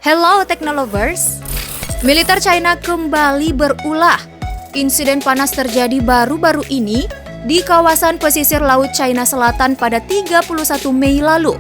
Hello Technolovers, militer China kembali berulah. Insiden panas terjadi baru-baru ini di kawasan pesisir Laut China Selatan pada 31 Mei lalu.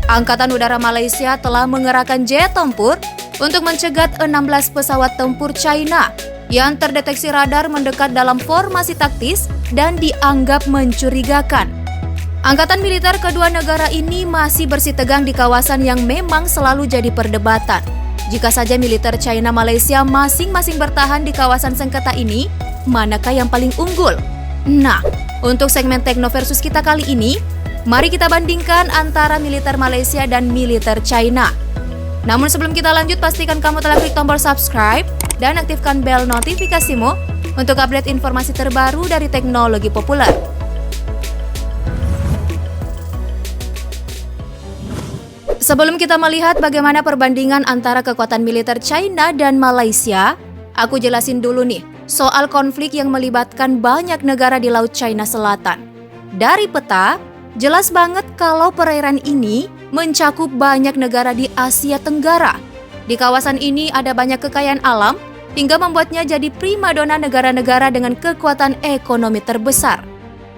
Angkatan Udara Malaysia telah mengerahkan jet tempur untuk mencegat 16 pesawat tempur China yang terdeteksi radar mendekat dalam formasi taktis dan dianggap mencurigakan. Angkatan militer kedua negara ini masih bersitegang di kawasan yang memang selalu jadi perdebatan. Jika saja militer China Malaysia masing-masing bertahan di kawasan sengketa ini, manakah yang paling unggul? Nah, untuk segmen Tekno versus kita kali ini, mari kita bandingkan antara militer Malaysia dan militer China. Namun sebelum kita lanjut, pastikan kamu telah klik tombol subscribe dan aktifkan bel notifikasimu untuk update informasi terbaru dari teknologi populer. Sebelum kita melihat bagaimana perbandingan antara kekuatan militer China dan Malaysia, aku jelasin dulu nih soal konflik yang melibatkan banyak negara di Laut China Selatan. Dari peta, jelas banget kalau perairan ini mencakup banyak negara di Asia Tenggara. Di kawasan ini ada banyak kekayaan alam hingga membuatnya jadi primadona negara-negara dengan kekuatan ekonomi terbesar.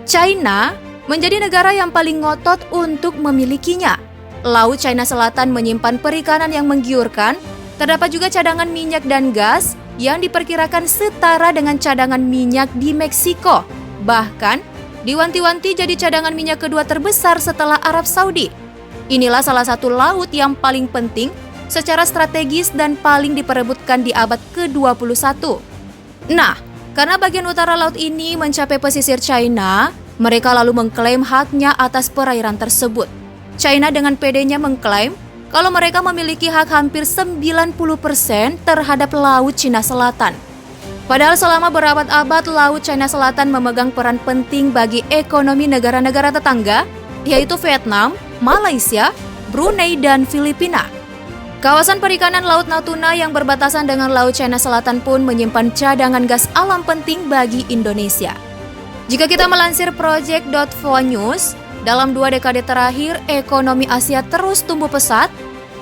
China menjadi negara yang paling ngotot untuk memilikinya. Laut China Selatan menyimpan perikanan yang menggiurkan, terdapat juga cadangan minyak dan gas yang diperkirakan setara dengan cadangan minyak di Meksiko. Bahkan, diwanti-wanti jadi cadangan minyak kedua terbesar setelah Arab Saudi. Inilah salah satu laut yang paling penting secara strategis dan paling diperebutkan di abad ke-21. Nah, karena bagian utara laut ini mencapai pesisir China, mereka lalu mengklaim haknya atas perairan tersebut. China dengan pedenya mengklaim kalau mereka memiliki hak hampir 90% terhadap Laut Cina Selatan. Padahal selama berabad-abad Laut China Selatan memegang peran penting bagi ekonomi negara-negara tetangga, yaitu Vietnam, Malaysia, Brunei, dan Filipina. Kawasan perikanan Laut Natuna yang berbatasan dengan Laut China Selatan pun menyimpan cadangan gas alam penting bagi Indonesia. Jika kita melansir Project.vo News, dalam 2 dekade terakhir, ekonomi Asia terus tumbuh pesat,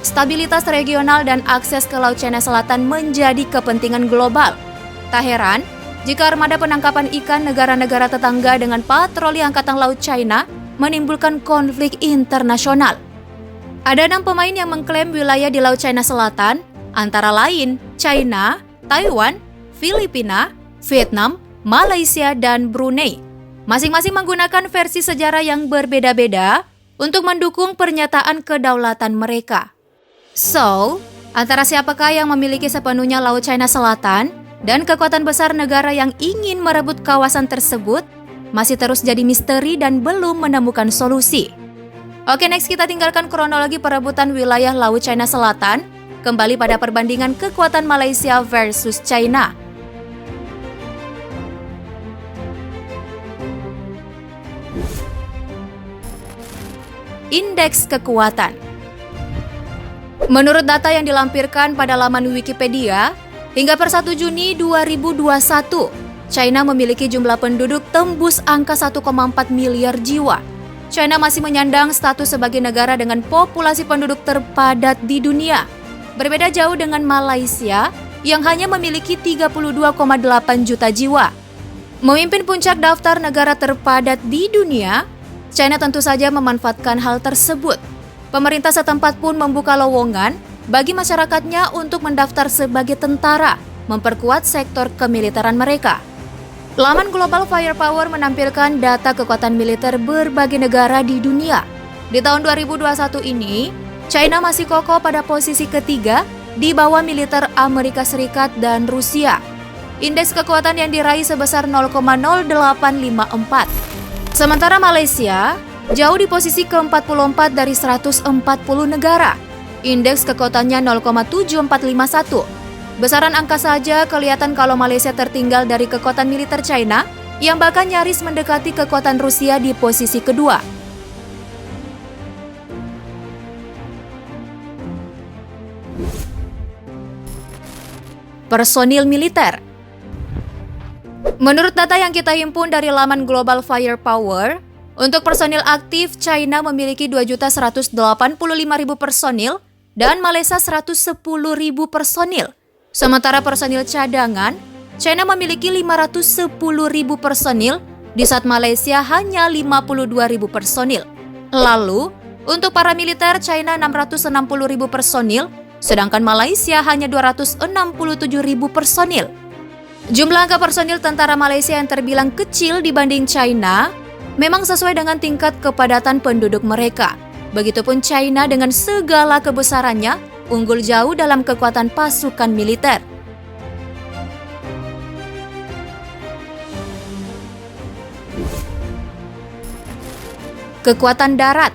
stabilitas regional dan akses ke Laut China Selatan menjadi kepentingan global. Tak heran, jika armada penangkapan ikan negara-negara tetangga dengan patroli Angkatan Laut China menimbulkan konflik internasional. Ada 6 pemain yang mengklaim wilayah di Laut China Selatan, antara lain China, Taiwan, Filipina, Vietnam, Malaysia, dan Brunei. Masing-masing menggunakan versi sejarah yang berbeda-beda untuk mendukung pernyataan kedaulatan mereka. So, antara siapakah yang memiliki sepenuhnya Laut China Selatan dan kekuatan besar negara yang ingin merebut kawasan tersebut masih terus jadi misteri dan belum menemukan solusi. Oke, next kita tinggalkan kronologi perebutan wilayah Laut China Selatan, kembali pada perbandingan kekuatan Malaysia versus China. Indeks kekuatan. Menurut data yang dilampirkan pada laman Wikipedia, hingga per 1 Juni 2021, China memiliki jumlah penduduk tembus angka 1,4 miliar jiwa. China masih menyandang status sebagai negara dengan populasi penduduk terpadat di dunia. Berbeda jauh dengan Malaysia yang hanya memiliki 32,8 juta jiwa. Memimpin puncak daftar negara terpadat di dunia, China tentu saja memanfaatkan hal tersebut. Pemerintah setempat pun membuka lowongan bagi masyarakatnya untuk mendaftar sebagai tentara, memperkuat sektor kemiliteran mereka. Laman Global Firepower menampilkan data kekuatan militer berbagai negara di dunia. Di tahun 2021 ini, China masih kokoh pada posisi ketiga di bawah militer Amerika Serikat dan Rusia. Indeks kekuatan yang diraih sebesar 0,0854. Sementara Malaysia jauh di posisi ke-44 dari 140 negara. Indeks kekuatannya 0,7451. Besaran angka saja kelihatan kalau Malaysia tertinggal dari kekuatan militer China yang bahkan nyaris mendekati kekuatan Rusia di posisi kedua. Personil militer. Menurut data yang kita himpun dari laman Global Firepower, untuk personil aktif, China memiliki 2.185.000 personil dan Malaysia 110.000 personil. Sementara personil cadangan, China memiliki 510.000 personil, di saat Malaysia hanya 52.000 personil. Lalu, untuk para militer, China 660.000 personil, sedangkan Malaysia hanya 267.000 personil. Jumlah angka personil tentara Malaysia yang terbilang kecil dibanding China memang sesuai dengan tingkat kepadatan penduduk mereka. Begitupun China dengan segala kebesarannya unggul jauh dalam kekuatan pasukan militer. Kekuatan darat.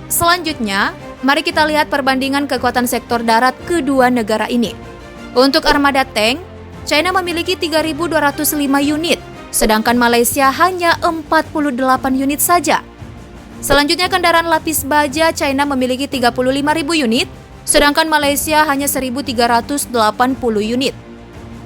Selanjutnya, mari kita lihat perbandingan kekuatan sektor darat kedua negara ini. Untuk armada tank, China memiliki 3.205 unit, sedangkan Malaysia hanya 48 unit saja. Selanjutnya kendaraan lapis baja, China memiliki 35.000 unit, sedangkan Malaysia hanya 1.380 unit.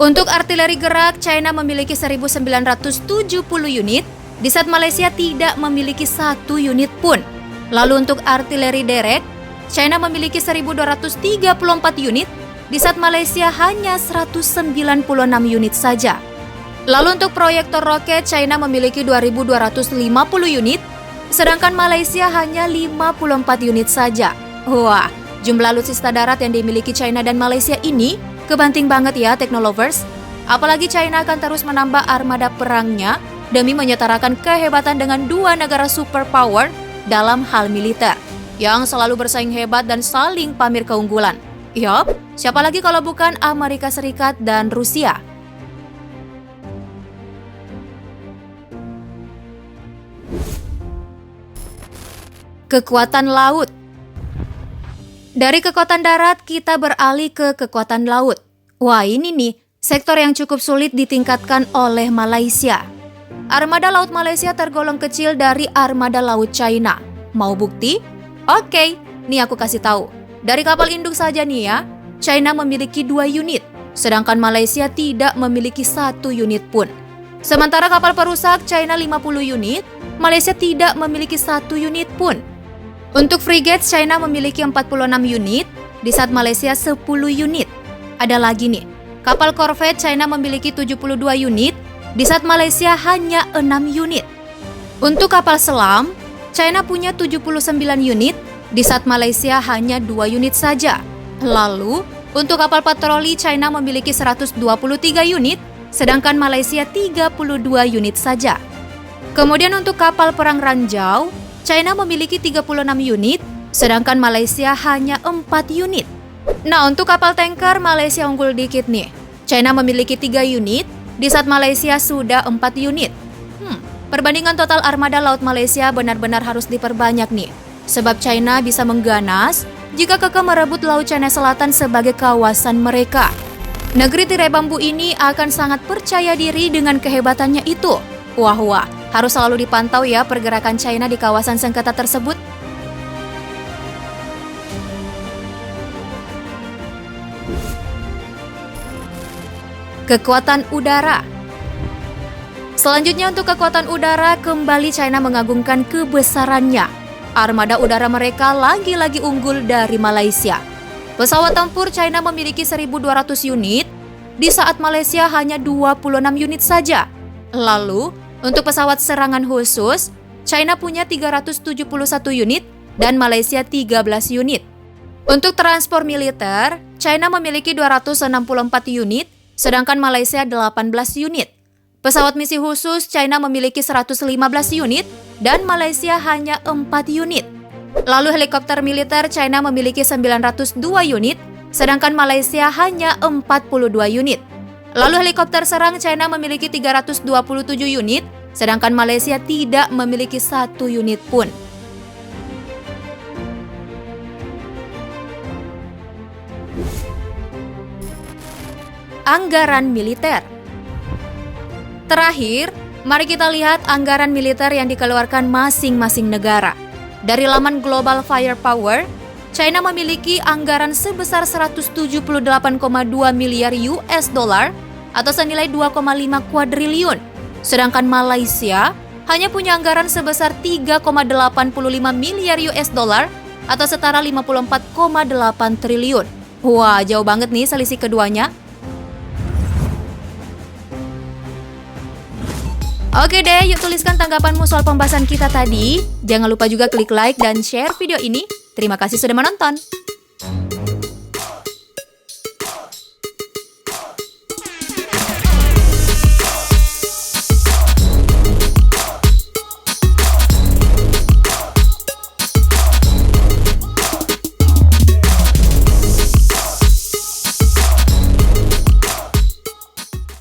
Untuk artileri gerak, China memiliki 1.970 unit, di saat Malaysia tidak memiliki 1 unit pun. Lalu untuk artileri derek, China memiliki 1.234 unit, di saat Malaysia hanya 196 unit saja. Lalu untuk proyektor roket, China memiliki 2.250 unit, sedangkan Malaysia hanya 54 unit saja. Wah, jumlah alutsista darat yang dimiliki China dan Malaysia ini kebanting banget ya Teknolovers. Apalagi China akan terus menambah armada perangnya demi menyetarakan kehebatan dengan dua negara superpower dalam hal militer yang selalu bersaing hebat dan saling pamer keunggulan. Yup, siapa lagi kalau bukan Amerika Serikat dan Rusia? Kekuatan laut. Dari kekuatan darat, kita beralih ke kekuatan laut. Wah, ini nih, sektor yang cukup sulit ditingkatkan oleh Malaysia. Armada laut Malaysia tergolong kecil dari armada laut China. Mau bukti? Oke, nih aku kasih tahu. Dari kapal induk saja nih ya, China memiliki 2 unit, sedangkan Malaysia tidak memiliki 1 unit pun. Sementara kapal perusak, China 50 unit, Malaysia tidak memiliki 1 unit pun. Untuk frigate, China memiliki 46 unit, di saat Malaysia 10 unit. Ada lagi nih, kapal korvet China memiliki 72 unit, di saat Malaysia hanya 6 unit. Untuk kapal selam, China punya 79 unit, di saat Malaysia hanya 2 unit saja. Lalu, untuk kapal patroli, China memiliki 123 unit, sedangkan Malaysia 32 unit saja. Kemudian untuk kapal perang ranjau, China memiliki 36 unit, sedangkan Malaysia hanya 4 unit. Nah, untuk kapal tanker, Malaysia unggul dikit nih. China memiliki 3 unit, di saat Malaysia sudah 4 unit. Perbandingan total armada laut Malaysia benar-benar harus diperbanyak nih. Sebab China bisa mengganas jika kekeh merebut Laut China Selatan sebagai kawasan mereka. Negeri tirai bambu ini akan sangat percaya diri dengan kehebatannya itu. Wah, harus selalu dipantau ya pergerakan China di kawasan sengketa tersebut. Kekuatan udara. Selanjutnya untuk kekuatan udara, kembali China mengagungkan kebesarannya. Armada udara mereka lagi-lagi unggul dari Malaysia. Pesawat tempur China memiliki 1.200 unit, di saat Malaysia hanya 26 unit saja. Lalu, untuk pesawat serangan khusus, China punya 371 unit dan Malaysia 13 unit. Untuk transport militer, China memiliki 264 unit, sedangkan Malaysia 18 unit. Pesawat misi khusus China memiliki 115 unit dan Malaysia hanya 4 unit. Lalu helikopter militer China memiliki 902 unit, sedangkan Malaysia hanya 42 unit. Lalu helikopter serang China memiliki 327 unit, sedangkan Malaysia tidak memiliki 1 unit pun. Anggaran militer. Terakhir, mari kita lihat anggaran militer yang dikeluarkan masing-masing negara. Dari laman Global Firepower, China memiliki anggaran sebesar 178,2 miliar US dollar atau senilai 2,5 kuadriliun. Sedangkan Malaysia hanya punya anggaran sebesar 3,85 miliar US dollar atau setara 54,8 triliun. Wah, jauh banget nih selisih keduanya. Oke deh, yuk tuliskan tanggapanmu soal pembahasan kita tadi. Jangan lupa juga klik like dan share video ini. Terima kasih sudah menonton.